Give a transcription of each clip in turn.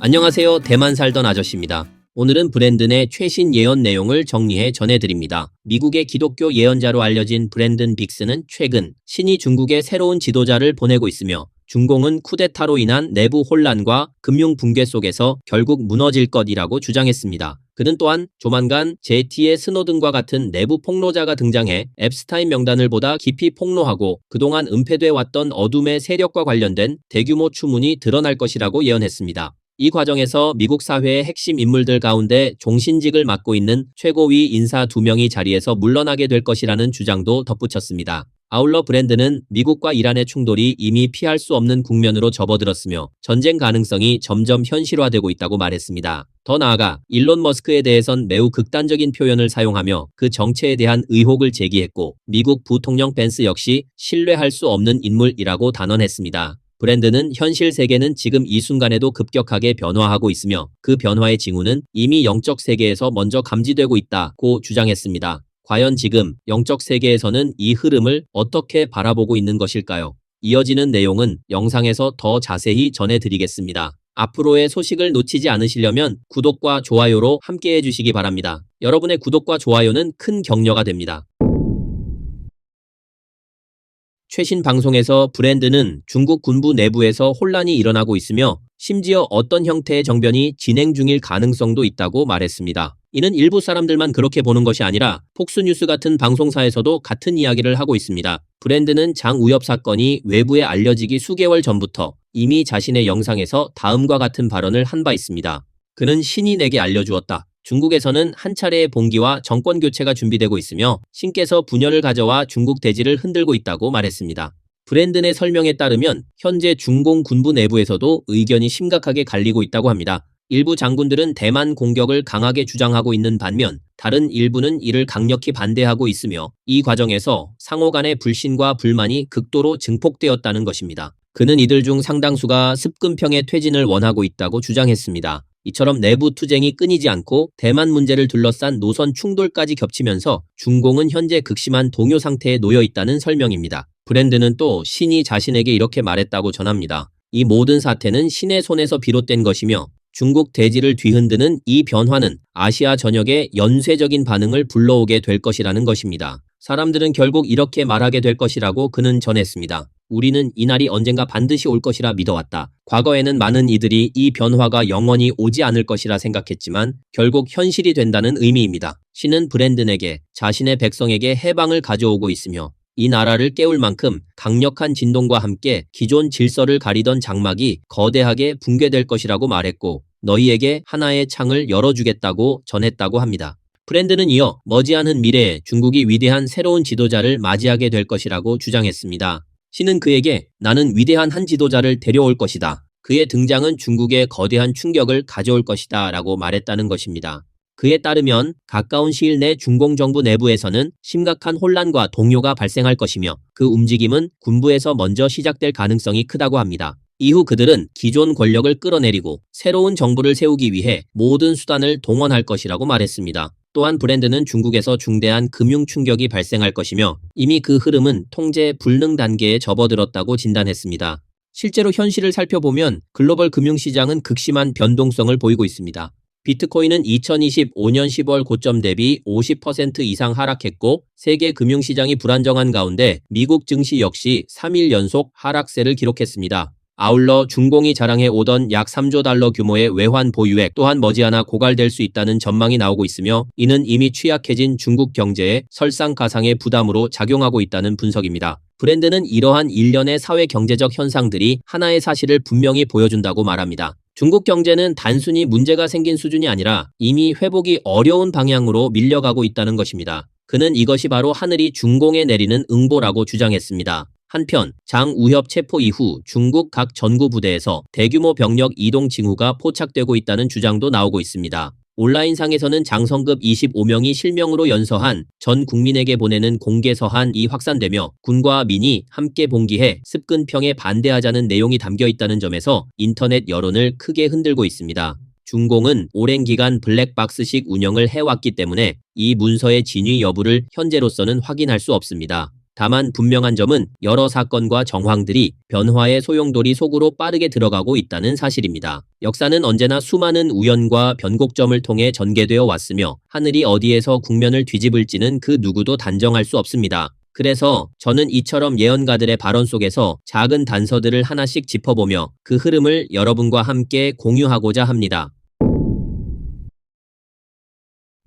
안녕하세요. 대만 살던 아저씨입니다. 오늘은 브랜든 의 최신 예언 내용을 정리해 전해드립니다. 미국의 기독교 예언자로 알려진 브랜든 빅스는 최근 신이 중국에 새로운 지도자를 보내고 있으며 중공은 쿠데타로 인한 내부 혼란과 금융 붕괴 속에서 결국 무너질 것이라고 주장했습니다. 그는 또한 조만간 제티의 스노든과 같은 내부 폭로자가 등장해 앱스타인 명단을 보다 깊이 폭로하고 그동안 은폐돼 왔던 어둠의 세력과 관련된 대규모 추문이 드러날 것이라고 예언했습니다. 이 과정에서 미국 사회의 핵심 인물들 가운데 종신직을 맡고 있는 최고위 인사 2명이 자리에서 물러나게 될 것이라는 주장도 덧붙였습니다. 아울러 브랜든은 미국과 이란의 충돌이 이미 피할 수 없는 국면으로 접어들었으며 전쟁 가능성이 점점 현실화되고 있다고 말했습니다. 더 나아가 일론 머스크에 대해선 매우 극단적인 표현을 사용하며 그 정체에 대한 의혹을 제기했고 미국 부통령 펜스 역시 신뢰할 수 없는 인물이라고 단언했습니다. 브랜든은 현실 세계는 지금 이 순간에도 급격하게 변화하고 있으며 그 변화의 징후는 이미 영적 세계에서 먼저 감지되고 있다고 주장했습니다. 과연 지금 영적 세계에서는 이 흐름을 어떻게 바라보고 있는 것일까요? 이어지는 내용은 영상에서 더 자세히 전해드리겠습니다. 앞으로의 소식을 놓치지 않으시려면 구독과 좋아요로 함께해 주시기 바랍니다. 여러분의 구독과 좋아요는 큰 격려가 됩니다. 최신 방송에서 브랜든은 중국 군부 내부에서 혼란이 일어나고 있으며 심지어 어떤 형태의 정변이 진행 중일 가능성도 있다고 말했습니다. 이는 일부 사람들만 그렇게 보는 것이 아니라 폭스뉴스 같은 방송사에서도 같은 이야기를 하고 있습니다. 브랜든은 장 우엽 사건이 외부에 알려지기 수개월 전부터 이미 자신의 영상에서 다음과 같은 발언을 한 바 있습니다. 그는 신이 내게 알려주었다. 중국에서는 한 차례의 봉기와 정권 교체가 준비되고 있으며 신께서 분열을 가져와 중국 대지를 흔들고 있다고 말했습니다. 브랜든의 설명에 따르면 현재 중공 군부 내부에서도 의견이 심각하게 갈리고 있다고 합니다. 일부 장군들은 대만 공격을 강하게 주장하고 있는 반면 다른 일부는 이를 강력히 반대하고 있으며 이 과정에서 상호 간의 불신과 불만이 극도로 증폭되었다는 것입니다. 그는 이들 중 상당수가 습근평의 퇴진을 원하고 있다고 주장했습니다. 이처럼 내부 투쟁이 끊이지 않고 대만 문제를 둘러싼 노선 충돌까지 겹치면서 중공은 현재 극심한 동요 상태에 놓여 있다는 설명입니다. 브랜든은 또 신이 자신에게 이렇게 말했다고 전합니다. 이 모든 사태는 신의 손에서 비롯된 것이며 중국 대지를 뒤흔드는 이 변화는 아시아 전역에 연쇄적인 반응을 불러오게 될 것이라는 것입니다. 사람들은 결국 이렇게 말하게 될 것이라고 그는 전했습니다. 우리는 이날이 언젠가 반드시 올 것이라 믿어왔다. 과거에는 많은 이들이 이 변화가 영원히 오지 않을 것이라 생각했지만 결국 현실이 된다는 의미입니다. 신은 브랜든에게 자신의 백성에게 해방을 가져오고 있으며 이 나라를 깨울 만큼 강력한 진동과 함께 기존 질서를 가리던 장막이 거대하게 붕괴될 것이라고 말했고 너희에게 하나의 창을 열어주겠다고 전했다고 합니다. 브랜든은 이어 머지않은 미래에 중국이 위대한 새로운 지도자를 맞이하게 될 것이라고 주장했습니다. 신은 그에게 나는 위대한 한 지도자를 데려올 것이다. 그의 등장은 중국에 거대한 충격을 가져올 것이다 라고 말했다는 것입니다. 그에 따르면 가까운 시일 내 중공 정부 내부에서는 심각한 혼란과 동요가 발생할 것이며 그 움직임은 군부에서 먼저 시작될 가능성이 크다고 합니다. 이후 그들은 기존 권력을 끌어내리고 새로운 정부를 세우기 위해 모든 수단을 동원할 것이라고 말했습니다. 또한 브랜든은 중국에서 중대한 금융 충격이 발생할 것이며 이미 그 흐름은 통제 불능 단계에 접어들었다고 진단했습니다. 실제로 현실을 살펴보면 글로벌 금융시장은 극심한 변동성을 보이고 있습니다. 비트코인은 2025년 10월 고점 대비 50% 이상 하락했고 세계 금융시장이 불안정한 가운데 미국 증시 역시 3일 연속 하락세를 기록했습니다. 아울러 중공이 자랑해 오던 약 3조 달러 규모의 외환 보유액 또한 머지않아 고갈될 수 있다는 전망이 나오고 있으며 이는 이미 취약해진 중국 경제에 설상가상의 부담으로 작용하고 있다는 분석입니다. 브랜든은 이러한 일련의 사회 경제적 현상들이 하나의 사실을 분명히 보여준다고 말합니다. 중국 경제는 단순히 문제가 생긴 수준이 아니라 이미 회복이 어려운 방향으로 밀려가고 있다는 것입니다. 그는 이것이 바로 하늘이 중공에 내리는 응보라고 주장했습니다. 한편 장 우협 체포 이후 중국 각 전구 부대에서 대규모 병력 이동 징후가 포착되고 있다는 주장도 나오고 있습니다. 온라인상에서는 장성급 25명이 실명으로 연서한 전 국민에게 보내는 공개 서한이 확산되며 군과 민이 함께 봉기해 습근평에 반대하자는 내용이 담겨 있다는 점에서 인터넷 여론을 크게 흔들고 있습니다. 중공은 오랜 기간 블랙박스식 운영을 해왔기 때문에 이 문서의 진위 여부를 현재로서는 확인할 수 없습니다. 다만 분명한 점은 여러 사건과 정황들이 변화의 소용돌이 속으로 빠르게 들어가고 있다는 사실입니다. 역사는 언제나 수많은 우연과 변곡점을 통해 전개되어 왔으며 하늘이 어디에서 국면을 뒤집을지는 그 누구도 단정할 수 없습니다. 그래서 저는 이처럼 예언가들의 발언 속에서 작은 단서들을 하나씩 짚어보며 그 흐름을 여러분과 함께 공유하고자 합니다.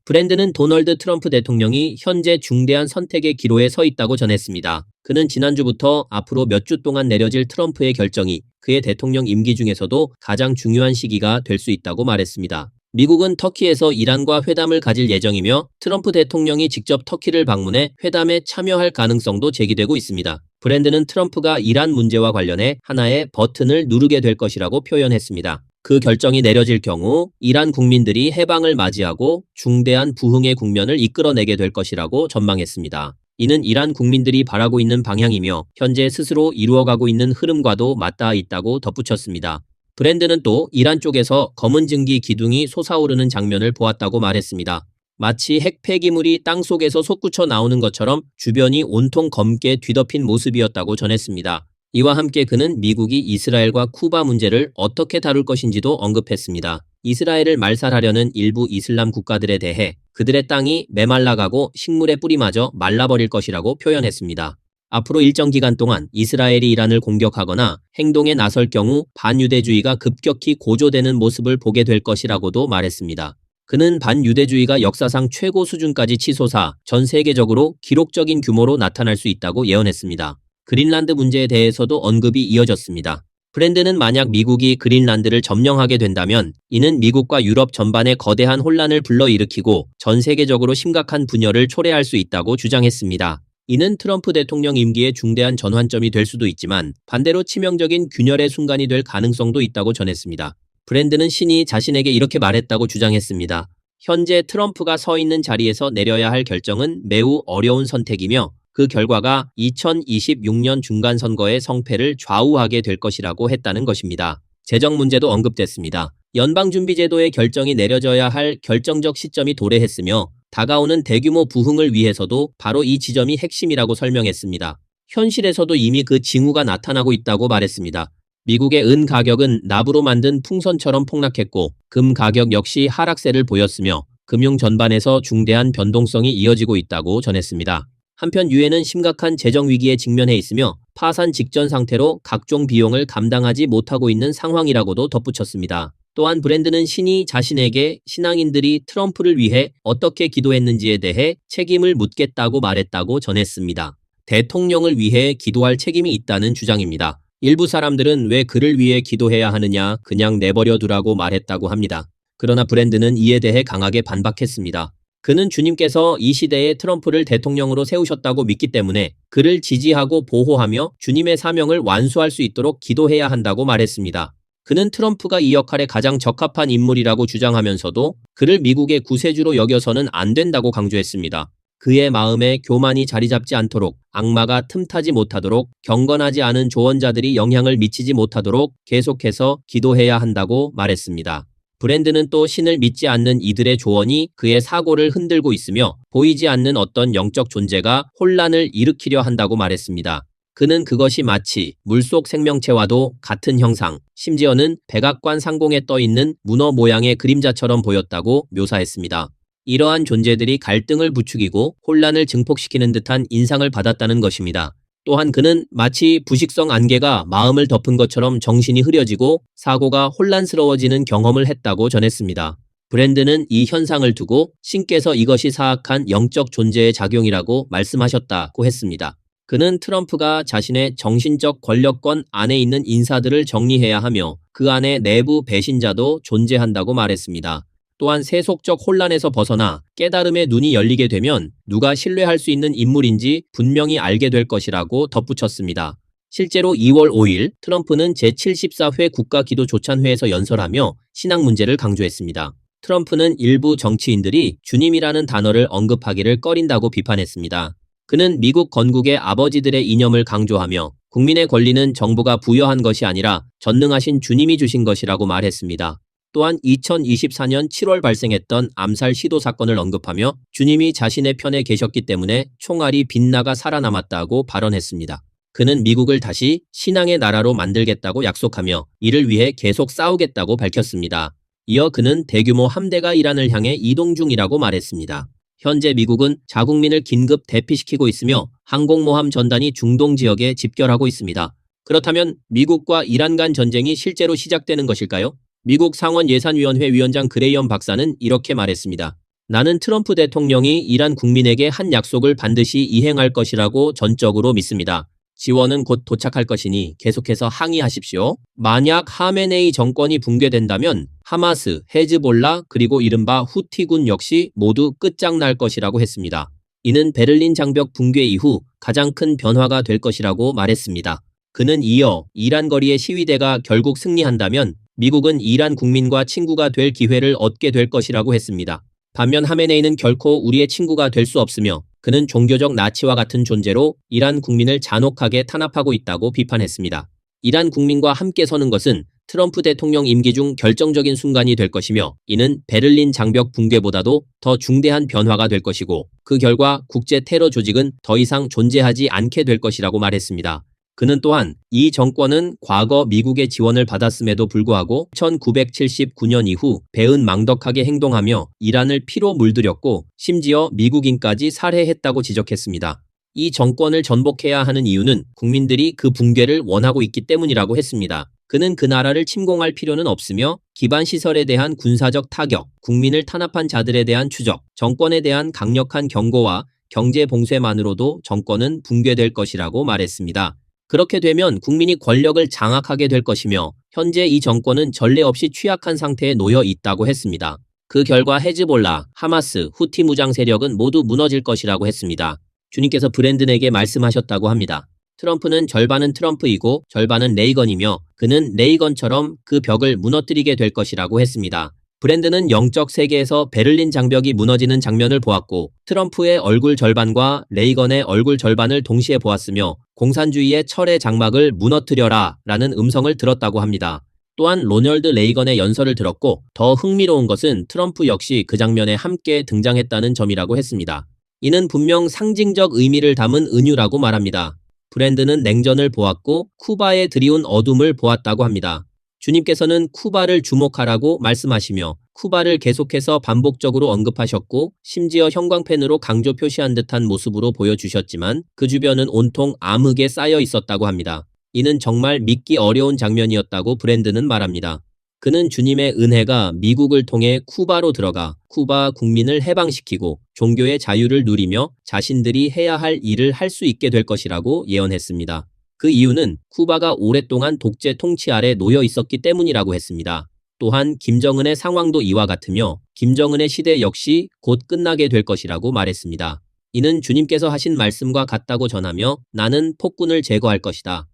브랜드는 도널드 트럼프 대통령이 현재 중대한 선택의 기로에 서 있다고 전했습니다. 그는 지난주부터 앞으로 몇 주 동안 내려질 트럼프의 결정이 그의 대통령 임기 중에서도 가장 중요한 시기가 될 수 있다고 말했습니다. 미국은 터키에서 이란과 회담을 가질 예정이며 트럼프 대통령이 직접 터키를 방문해 회담에 참여할 가능성도 제기되고 있습니다. 브랜드는 트럼프가 이란 문제와 관련해 하나의 버튼을 누르게 될 것이라고 표현했습니다. 그 결정이 내려질 경우 이란 국민들이 해방을 맞이하고 중대한 부흥의 국면을 이끌어내게 될 것이라고 전망했습니다. 이는 이란 국민들이 바라고 있는 방향이며 현재 스스로 이루어가고 있는 흐름과도 맞닿아 있다고 덧붙였습니다. 브랜드는 또 이란 쪽에서 검은 증기 기둥이 솟아오르는 장면을 보았다고 말했습니다. 마치 핵 폐기물이 땅속에서 솟구쳐 나오는 것처럼 주변이 온통 검게 뒤덮인 모습이었다고 전했습니다. 이와 함께 그는 미국이 이스라엘과 쿠바 문제를 어떻게 다룰 것인지도 언급했습니다. 이스라엘을 말살하려는 일부 이슬람 국가들에 대해 그들의 땅이 메말라가고 식물의 뿌리마저 말라버릴 것이라고 표현했습니다. 앞으로 일정 기간 동안 이스라엘이 이란을 공격하거나 행동에 나설 경우 반유대주의가 급격히 고조되는 모습을 보게 될 것이라고도 말했습니다. 그는 반유대주의가 역사상 최고 수준까지 치솟아 전 세계적으로 기록적인 규모로 나타날 수 있다고 예언했습니다. 그린란드 문제에 대해서도 언급이 이어졌습니다. 브랜드는 만약 미국이 그린란드를 점령하게 된다면 이는 미국과 유럽 전반에 거대한 혼란을 불러일으키고 전 세계적으로 심각한 분열을 초래할 수 있다고 주장했습니다. 이는 트럼프 대통령 임기의 중대한 전환점이 될 수도 있지만 반대로 치명적인 균열의 순간이 될 가능성도 있다고 전했습니다. 브랜드는 신이 자신에게 이렇게 말했다고 주장했습니다. 현재 트럼프가 서 있는 자리에서 내려야 할 결정은 매우 어려운 선택이며 그 결과가 2026년 중간선거의 성패를 좌우하게 될 것이라고 했다는 것입니다. 재정 문제도 언급됐습니다. 연방준비제도의 결정이 내려져야 할 결정적 시점이 도래했으며 다가오는 대규모 부흥을 위해서도 바로 이 지점이 핵심이라고 설명했습니다. 현실에서도 이미 그 징후가 나타나고 있다고 말했습니다. 미국의 은 가격은 납으로 만든 풍선처럼 폭락했고 금 가격 역시 하락세를 보였으며 금융 전반에서 중대한 변동성이 이어지고 있다고 전했습니다. 한편 유엔은 심각한 재정 위기에 직면해 있으며 파산 직전 상태로 각종 비용을 감당하지 못하고 있는 상황이라고도 덧붙였습니다. 또한 브랜드는 신이 자신에게 신앙인들이 트럼프를 위해 어떻게 기도했는지에 대해 책임을 묻겠다고 말했다고 전했습니다. 대통령을 위해 기도할 책임이 있다는 주장입니다. 일부 사람들은 왜 그를 위해 기도해야 하느냐 그냥 내버려 두라고 말했다고 합니다. 그러나 브랜드는 이에 대해 강하게 반박했습니다. 그는 주님께서 이 시대에 트럼프를 대통령으로 세우셨다고 믿기 때문에 그를 지지하고 보호하며 주님의 사명을 완수할 수 있도록 기도해야 한다고 말했습니다. 그는 트럼프가 이 역할에 가장 적합한 인물이라고 주장하면서도 그를 미국의 구세주로 여겨서는 안 된다고 강조했습니다. 그의 마음에 교만이 자리 잡지 않도록 악마가 틈타지 못하도록 경건하지 않은 조언자들이 영향을 미치지 못하도록 계속해서 기도해야 한다고 말했습니다. 브랜드는 또 신을 믿지 않는 이들의 조언이 그의 사고를 흔들고 있으며 보이지 않는 어떤 영적 존재가 혼란을 일으키려 한다고 말했습니다. 그는 그것이 마치 물속 생명체와도 같은 형상, 심지어는 백악관 상공에 떠있는 문어 모양의 그림자처럼 보였다고 묘사했습니다. 이러한 존재들이 갈등을 부추기고 혼란을 증폭시키는 듯한 인상을 받았다는 것입니다. 또한 그는 마치 부식성 안개가 마음을 덮은 것처럼 정신이 흐려지고 사고가 혼란스러워지는 경험을 했다고 전했습니다. 브랜드는 이 현상을 두고 신께서 이것이 사악한 영적 존재의 작용이라고 말씀하셨다고 했습니다. 그는 트럼프가 자신의 정신적 권력권 안에 있는 인사들을 정리해야 하며 그 안에 내부 배신자도 존재한다고 말했습니다. 또한 세속적 혼란에서 벗어나 깨달음의 눈이 열리게 되면 누가 신뢰할 수 있는 인물인지 분명히 알게 될 것이라고 덧붙였습니다. 실제로 2월 5일 트럼프는 제74회 국가기도조찬회에서 연설하며 신앙 문제를 강조했습니다. 트럼프는 일부 정치인들이 주님이라는 단어를 언급하기를 꺼린다고 비판했습니다. 그는 미국 건국의 아버지들의 이념을 강조하며 국민의 권리는 정부가 부여한 것이 아니라 전능하신 주님이 주신 것이라고 말했습니다. 또한 2024년 7월 발생했던 암살 시도 사건을 언급하며 주님이 자신의 편에 계셨기 때문에 총알이 빗나가 살아남았다고 발언했습니다. 그는 미국을 다시 신앙의 나라로 만들겠다고 약속하며 이를 위해 계속 싸우겠다고 밝혔습니다. 이어 그는 대규모 함대가 이란을 향해 이동 중이라고 말했습니다. 현재 미국은 자국민을 긴급 대피시키고 있으며 항공모함 전단이 중동 지역에 집결하고 있습니다. 그렇다면 미국과 이란 간 전쟁이 실제로 시작되는 것일까요? 미국 상원예산위원회 위원장 그레이엄 박사는 이렇게 말했습니다. 나는 트럼프 대통령이 이란 국민에게 한 약속을 반드시 이행할 것이라고 전적으로 믿습니다. 지원은 곧 도착할 것이니 계속해서 항의하십시오. 만약 하메네이 정권이 붕괴된다면 하마스, 헤즈볼라 그리고 이른바 후티군 역시 모두 끝장날 것이라고 했습니다. 이는 베를린 장벽 붕괴 이후 가장 큰 변화가 될 것이라고 말했습니다. 그는 이어 이란 거리의 시위대가 결국 승리한다면 미국은 이란 국민과 친구가 될 기회를 얻게 될 것이라고 했습니다. 반면 하메네이는 결코 우리의 친구가 될 수 없으며 그는 종교적 나치와 같은 존재로 이란 국민을 잔혹하게 탄압하고 있다고 비판했습니다. 이란 국민과 함께 서는 것은 트럼프 대통령 임기 중 결정적인 순간이 될 것이며 이는 베를린 장벽 붕괴보다도 더 중대한 변화가 될 것이고 그 결과 국제 테러 조직은 더 이상 존재하지 않게 될 것이라고 말했습니다. 그는 또한 이 정권은 과거 미국의 지원을 받았음에도 불구하고 1979년 이후 배은망덕하게 행동하며 이란을 피로 물들였고 심지어 미국인까지 살해했다고 지적했습니다. 이 정권을 전복해야 하는 이유는 국민들이 그 붕괴를 원하고 있기 때문이라고 했습니다. 그는 그 나라를 침공할 필요는 없으며 기반시설에 대한 군사적 타격, 국민을 탄압한 자들에 대한 추적, 정권에 대한 강력한 경고와 경제 봉쇄만으로도 정권은 붕괴될 것이라고 말했습니다. 그렇게 되면 국민이 권력을 장악하게 될 것이며 현재 이 정권은 전례 없이 취약한 상태에 놓여 있다고 했습니다. 그 결과 헤즈볼라, 하마스, 후티 무장 세력은 모두 무너질 것이라고 했습니다. 주님께서 브랜든에게 말씀하셨다고 합니다. 트럼프는 절반은 트럼프이고 절반은 레이건이며 그는 레이건처럼 그 벽을 무너뜨리게 될 것이라고 했습니다. 브랜든은 영적 세계에서 베를린 장벽이 무너지는 장면을 보았고 트럼프의 얼굴 절반과 레이건의 얼굴 절반을 동시에 보았으며 공산주의의 철의 장막을 무너뜨려라 라는 음성을 들었다고 합니다. 또한 로널드 레이건의 연설을 들었고 더 흥미로운 것은 트럼프 역시 그 장면에 함께 등장했다는 점이라고 했습니다. 이는 분명 상징적 의미를 담은 은유라고 말합니다. 브랜든은 냉전을 보았고 쿠바에 드리운 어둠을 보았다고 합니다. 주님께서는 쿠바를 주목하라고 말씀하시며 쿠바를 계속해서 반복적으로 언급하셨고 심지어 형광펜으로 강조 표시한 듯한 모습으로 보여주셨지만 그 주변은 온통 암흑에 쌓여 있었다고 합니다. 이는 정말 믿기 어려운 장면이었다고 브랜든은 말합니다. 그는 주님의 은혜가 미국을 통해 쿠바로 들어가 쿠바 국민을 해방시키고 종교의 자유를 누리며 자신들이 해야 할 일을 할 수 있게 될 것이라고 예언했습니다. 그 이유는 쿠바가 오랫동안 독재 통치 아래 놓여 있었기 때문이라고 했습니다. 또한 김정은의 상황도 이와 같으며 김정은의 시대 역시 곧 끝나게 될 것이라고 말했습니다. 이는 주님께서 하신 말씀과 같다고 전하며 나는 폭군을 제거할 것이다.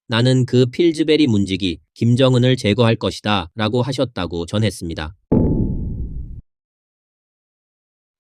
나는 그 필즈베리 문지기 김정은을 제거할 것이다 라고 하셨다고 전했습니다.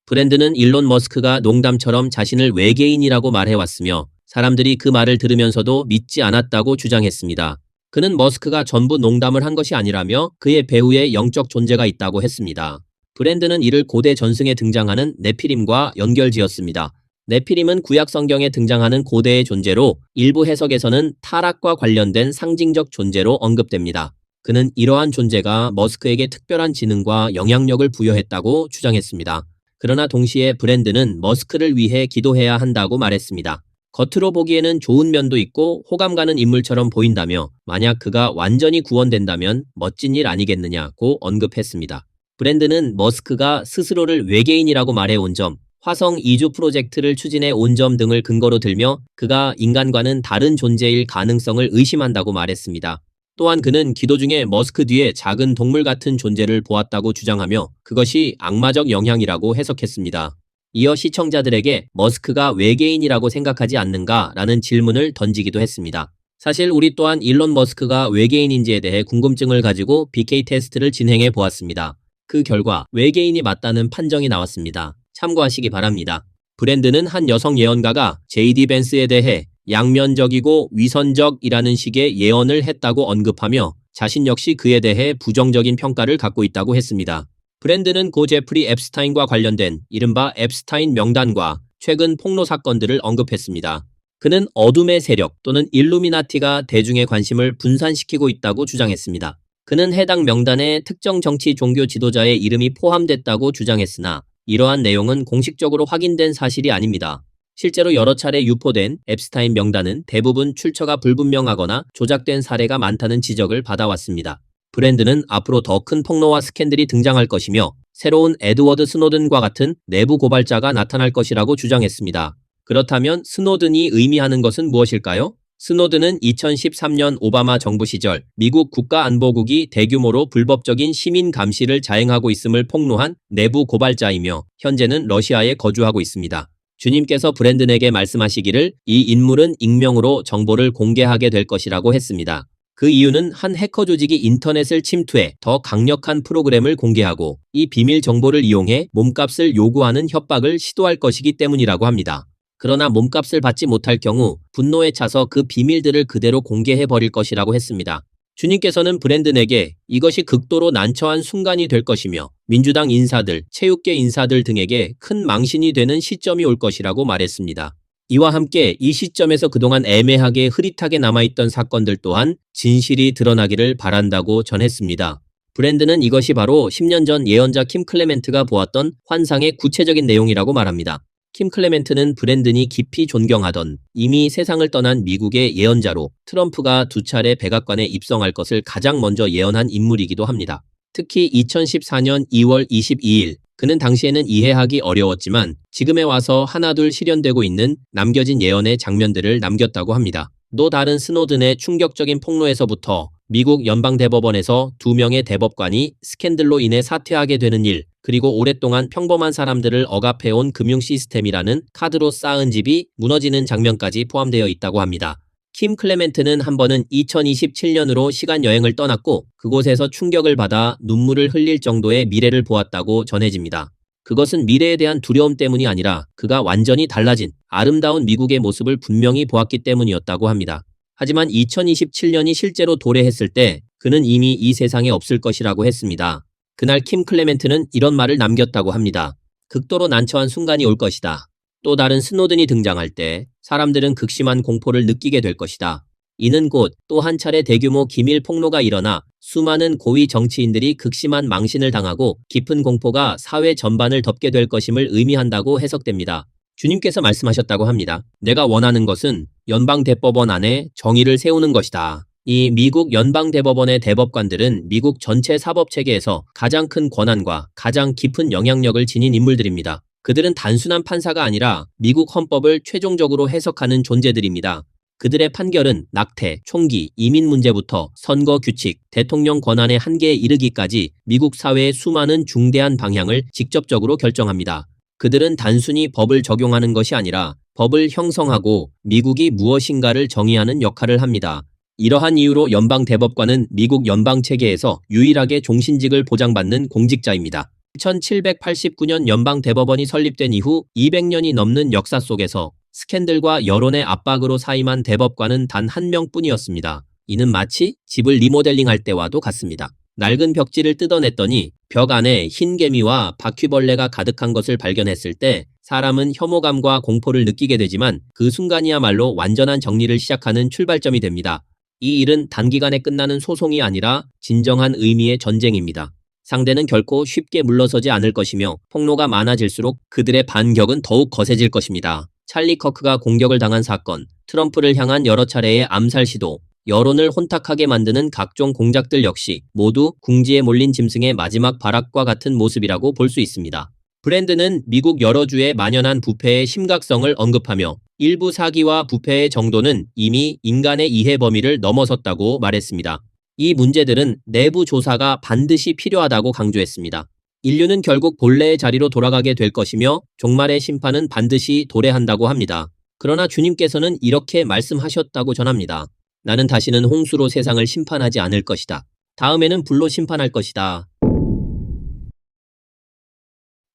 브랜든은 일론 머스크가 농담처럼 자신을 외계인이라고 말해왔으며 사람들이 그 말을 들으면서도 믿지 않았다고 주장했습니다. 그는 머스크가 전부 농담을 한 것이 아니라며 그의 배후에 영적 존재가 있다고 했습니다. 브랜든은 이를 고대 전승에 등장하는 네피림과 연결지었습니다. 네피림은 구약 성경에 등장하는 고대의 존재로 일부 해석에서는 타락과 관련된 상징적 존재로 언급됩니다. 그는 이러한 존재가 머스크에게 특별한 지능과 영향력을 부여했다고 주장했습니다. 그러나 동시에 브랜든은 머스크를 위해 기도해야 한다고 말했습니다. 겉으로 보기에는 좋은 면도 있고 호감 가는 인물처럼 보인다며 만약 그가 완전히 구원된다면 멋진 일 아니겠느냐고 언급했습니다. 브랜든은 머스크가 스스로를 외계인이라고 말해온 점, 화성 이주 프로젝트를 추진해 온 점 등을 근거로 들며 그가 인간과는 다른 존재일 가능성을 의심한다고 말했습니다. 또한 그는 기도 중에 머스크 뒤에 작은 동물 같은 존재를 보았다고 주장하며 그것이 악마적 영향이라고 해석했습니다. 이어 시청자들에게 머스크가 외계인이라고 생각하지 않는가 라는 질문을 던지기도 했습니다. 사실 우리 또한 일론 머스크가 외계인인지에 대해 궁금증을 가지고 BK 테스트를 진행해 보았습니다. 그 결과 외계인이 맞다는 판정이 나왔습니다. 참고하시기 바랍니다. 브랜든은 한 여성 예언가가 JD 벤스에 대해 양면적이고 위선적이라는 식의 예언을 했다고 언급하며 자신 역시 그에 대해 부정적인 평가를 갖고 있다고 했습니다. 브랜드는 고 제프리 앱스타인과 관련된 이른바 앱스타인 명단과 최근 폭로 사건들을 언급했습니다. 그는 어둠의 세력 또는 일루미나티가 대중의 관심을 분산시키고 있다고 주장했습니다. 그는 해당 명단에 특정 정치 종교 지도자의 이름이 포함됐다고 주장했으나 이러한 내용은 공식적으로 확인된 사실이 아닙니다. 실제로 여러 차례 유포된 앱스타인 명단은 대부분 출처가 불분명하거나 조작된 사례가 많다는 지적을 받아왔습니다. 브랜드는 앞으로 더 큰 폭로와 스캔들이 등장할 것이며 새로운 에드워드 스노든과 같은 내부 고발자가 나타날 것이라고 주장했습니다. 그렇다면 스노든이 의미하는 것은 무엇일까요? 스노든은 2013년 오바마 정부 시절 미국 국가안보국이 대규모로 불법적인 시민 감시를 자행하고 있음을 폭로한 내부 고발자이며 현재는 러시아에 거주하고 있습니다. 주님께서 브랜든에게 말씀하시기를 이 인물은 익명으로 정보를 공개하게 될 것이라고 했습니다. 그 이유는 한 해커 조직이 인터넷을 침투해 더 강력한 프로그램을 공개하고 이 비밀 정보를 이용해 몸값을 요구하는 협박을 시도할 것이기 때문이라고 합니다. 그러나 몸값을 받지 못할 경우 분노에 차서 그 비밀들을 그대로 공개해버릴 것이라고 했습니다. 주님께서는 브랜든에게 이것이 극도로 난처한 순간이 될 것이며 민주당 인사들, 체육계 인사들 등에게 큰 망신이 되는 시점이 올 것이라고 말했습니다. 이와 함께 이 시점에서 그동안 애매하게 흐릿하게 남아있던 사건들 또한 진실이 드러나기를 바란다고 전했습니다. 브랜드는 이것이 바로 10년 전 예언자 킴 클레멘트가 보았던 환상의 구체적인 내용이라고 말합니다. 킴 클레멘트는 브랜든이 깊이 존경하던 이미 세상을 떠난 미국의 예언자로 트럼프가 2차례 백악관에 입성할 것을 가장 먼저 예언한 인물이기도 합니다. 특히 2014년 2월 22일 그는 당시에는 이해하기 어려웠지만 지금에 와서 하나둘 실현되고 있는 남겨진 예언의 장면들을 남겼다고 합니다. 또 다른 스노든의 충격적인 폭로에서부터 미국 연방대법원에서 2명의 대법관이 스캔들로 인해 사퇴하게 되는 일, 그리고 오랫동안 평범한 사람들을 억압해온 금융 시스템이라는 카드로 쌓은 집이 무너지는 장면까지 포함되어 있다고 합니다. 킴 클레멘트는 한 번은 2027년으로 시간여행을 떠났고 그곳에서 충격을 받아 눈물을 흘릴 정도의 미래를 보았다고 전해집니다. 그것은 미래에 대한 두려움 때문이 아니라 그가 완전히 달라진 아름다운 미국의 모습을 분명히 보았기 때문이었다고 합니다. 하지만 2027년이 실제로 도래했을 때 그는 이미 이 세상에 없을 것이라고 했습니다. 그날 킴 클레멘트는 이런 말을 남겼다고 합니다. 극도로 난처한 순간이 올 것이다. 또 다른 스노든이 등장할 때 사람들은 극심한 공포를 느끼게 될 것이다. 이는 곧 또 한 차례 대규모 기밀 폭로가 일어나 수많은 고위 정치인들이 극심한 망신을 당하고 깊은 공포가 사회 전반을 덮게 될 것임을 의미한다고 해석됩니다. 주님께서 말씀하셨다고 합니다. 내가 원하는 것은 연방대법원 안에 정의를 세우는 것이다. 이 미국 연방대법원의 대법관들은 미국 전체 사법체계에서 가장 큰 권한과 가장 깊은 영향력을 지닌 인물들입니다. 그들은 단순한 판사가 아니라 미국 헌법을 최종적으로 해석하는 존재들입니다. 그들의 판결은 낙태, 총기, 이민 문제부터 선거 규칙, 대통령 권한의 한계에 이르기까지 미국 사회의 수많은 중대한 방향을 직접적으로 결정합니다. 그들은 단순히 법을 적용하는 것이 아니라 법을 형성하고 미국이 무엇인가를 정의하는 역할을 합니다. 이러한 이유로 연방대법관은 미국 연방체계에서 유일하게 종신직을 보장받는 공직자입니다. 1789년 연방대법원이 설립된 이후 200년이 넘는 역사 속에서 스캔들과 여론의 압박으로 사임한 대법관은 단 한 명뿐이었습니다. 이는 마치 집을 리모델링할 때와도 같습니다. 낡은 벽지를 뜯어냈더니 벽 안에 흰 개미와 바퀴벌레가 가득한 것을 발견했을 때 사람은 혐오감과 공포를 느끼게 되지만 그 순간이야말로 완전한 정리를 시작하는 출발점이 됩니다. 이 일은 단기간에 끝나는 소송이 아니라 진정한 의미의 전쟁입니다. 상대는 결코 쉽게 물러서지 않을 것이며 폭로가 많아질수록 그들의 반격은 더욱 거세질 것입니다. 찰리 커크가 공격을 당한 사건, 트럼프를 향한 여러 차례의 암살 시도, 여론을 혼탁하게 만드는 각종 공작들 역시 모두 궁지에 몰린 짐승의 마지막 발악과 같은 모습이라고 볼 수 있습니다. 브랜드는 미국 여러 주에 만연한 부패의 심각성을 언급하며 일부 사기와 부패의 정도는 이미 인간의 이해 범위를 넘어섰다고 말했습니다. 이 문제들은 내부 조사가 반드시 필요하다고 강조했습니다. 인류는 결국 본래의 자리로 돌아가게 될 것이며 종말의 심판은 반드시 도래한다고 합니다. 그러나 주님께서는 이렇게 말씀하셨다고 전합니다. 나는 다시는 홍수로 세상을 심판하지 않을 것이다. 다음에는 불로 심판할 것이다.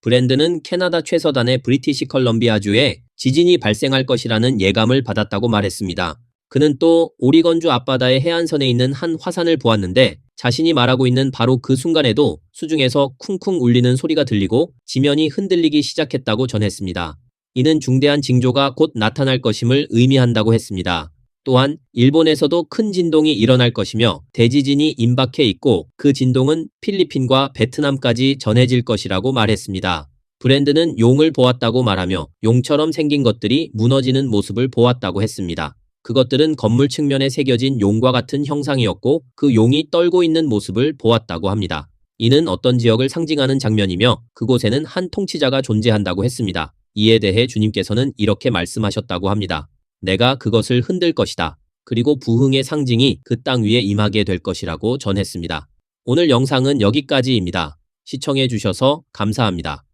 브랜드는 캐나다 최서단의 브리티시 컬럼비아주에 지진이 발생할 것이라는 예감을 받았다고 말했습니다. 그는 또 오리건주 앞바다의 해안선에 있는 한 화산을 보았는데 자신이 말하고 있는 바로 그 순간에도 수중에서 쿵쿵 울리는 소리가 들리고 지면이 흔들리기 시작했다고 전했습니다. 이는 중대한 징조가 곧 나타날 것임을 의미한다고 했습니다. 또한 일본에서도 큰 진동이 일어날 것이며 대지진이 임박해 있고 그 진동은 필리핀과 베트남까지 전해질 것이라고 말했습니다. 브랜드는 용을 보았다고 말하며 용처럼 생긴 것들이 무너지는 모습을 보았다고 했습니다. 그것들은 건물 측면에 새겨진 용과 같은 형상이었고 그 용이 떨고 있는 모습을 보았다고 합니다. 이는 어떤 지역을 상징하는 장면이며 그곳에는 한 통치자가 존재한다고 했습니다. 이에 대해 주님께서는 이렇게 말씀하셨다고 합니다. 내가 그것을 흔들 것이다. 그리고 부흥의 상징이 그 땅 위에 임하게 될 것이라고 전했습니다. 오늘 영상은 여기까지입니다. 시청해 주셔서 감사합니다.